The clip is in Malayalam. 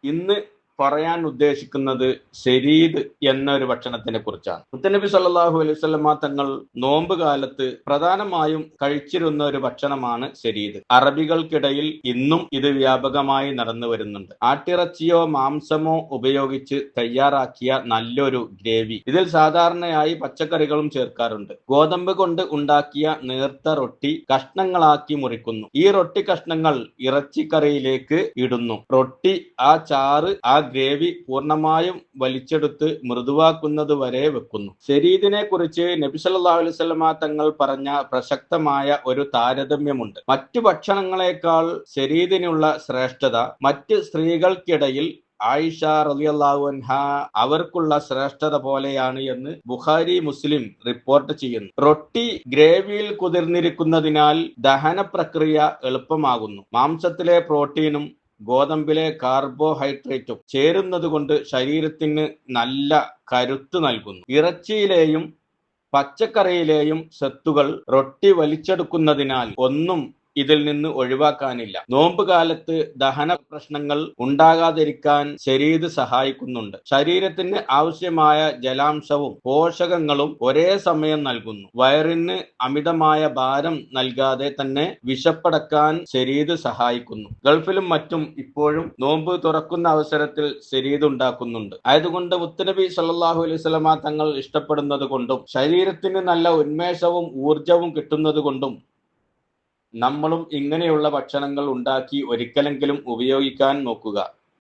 ഇന്ന് പറയാൻ ഉദ്ദേശിക്കുന്നത് ശരീദ് എന്നൊരു ഭക്ഷണത്തിനെ കുറിച്ചാണ്. മുത്തനബി സല്ലല്ലാഹു അലൈഹി വസല്ലമ തങ്ങൾ നോമ്പ് കാലത്ത് പ്രധാനമായും കഴിച്ചിരുന്ന ഒരു ഭക്ഷണമാണ് ശരീദ്. അറബികൾക്കിടയിൽ ഇന്നും ഇത് വ്യാപകമായി നടന്നു വരുന്നുണ്ട്. ആട്ടിറച്ചിയോ മാംസമോ ഉപയോഗിച്ച് തയ്യാറാക്കിയ നല്ലൊരു ഗ്രേവി. ഇതിൽ സാധാരണയായി പച്ചക്കറികളും ചേർക്കാറുണ്ട്. ഗോതമ്പ് കൊണ്ട് ഉണ്ടാക്കിയ നേർത്ത റൊട്ടി കഷ്ണങ്ങളാക്കി മുറിക്കുന്നു. ഈ റൊട്ടി കഷ്ണങ്ങൾ ഇറച്ചിക്കറിയിലേക്ക് ഇടുന്നു. റൊട്ടി, ആ ചാറ്, ആ ഗ്രേവി പൂർണ്ണമായും വലിച്ചെടുത്ത് മൃദുവാക്കുന്നത് വരെ വെക്കുന്നു. ശരീദിനെ കുറിച്ച് നബി സല്ലല്ലാഹു അലൈഹി വസല്ലമ തങ്ങൾ പറഞ്ഞ പ്രസക്തമായ ഒരു താരതമ്യമുണ്ട്. മറ്റു ഭക്ഷണങ്ങളെക്കാൾ ശരീദിനുള്ള ശ്രേഷ്ഠത മറ്റ് സ്ത്രീകൾക്കിടയിൽ ആയിഷ റളിയല്ലാഹു അൻഹ അവർക്കുള്ള ശ്രേഷ്ഠത പോലെയാണ് എന്ന് ബുഖാരി, മുസ്ലിം റിപ്പോർട്ട് ചെയ്യുന്നു. റൊട്ടി ഗ്രേവിയിൽ കുതിർന്നിരിക്കുന്നതിനാൽ ദഹന പ്രക്രിയ എളുപ്പമാകുന്നു. മാംസത്തിലെ പ്രോട്ടീനും ഗോതമ്പിലെ കാർബോഹൈഡ്രേറ്റും ചേരുന്നതുകൊണ്ട് ശരീരത്തിന് നല്ല കരുത്ത് നൽകുന്നു. ഇറച്ചിയിലെയും പച്ചക്കറിയിലെയും സത്തുകൾ റൊട്ടി വലിച്ചെടുക്കുന്നതിനാൽ ഒന്നും ഇതിൽ നിന്ന് ഒഴിവാക്കാനില്ല. നോമ്പ് കാലത്ത് ദഹന പ്രശ്നങ്ങൾ ഉണ്ടാകാതിരിക്കാൻ ശരീദ് സഹായിക്കുന്നുണ്ട്. ശരീരത്തിന് ആവശ്യമായ ജലാംശവും പോഷകങ്ങളും ഒരേ സമയം നൽകുന്നു. വയറിന് അമിതമായ ഭാരം നൽകാതെ തന്നെ വിശപ്പടക്കാൻ ശരീദ് സഹായിക്കുന്നു. ഗൾഫിലും മറ്റും ഇപ്പോഴും നോമ്പ് തുറക്കുന്ന അവസരത്തിൽ ശരീദ് ഉണ്ടാക്കുന്നുണ്ട്. ആയതുകൊണ്ട് മുത്തനബി സല്ലല്ലാഹു അലൈഹി വസല്ലമ തങ്ങൾ ഇഷ്ടപ്പെടുന്നത് കൊണ്ടും ശരീരത്തിന് നല്ല ഉന്മേഷവും ഊർജവും കിട്ടുന്നത് കൊണ്ടും നമ്മളും ഇങ്ങനെയുള്ള ഭക്ഷണങ്ങൾ ഉണ്ടാക്കി ഒരിക്കലെങ്കിലും ഉപയോഗിക്കാൻ നോക്കുക.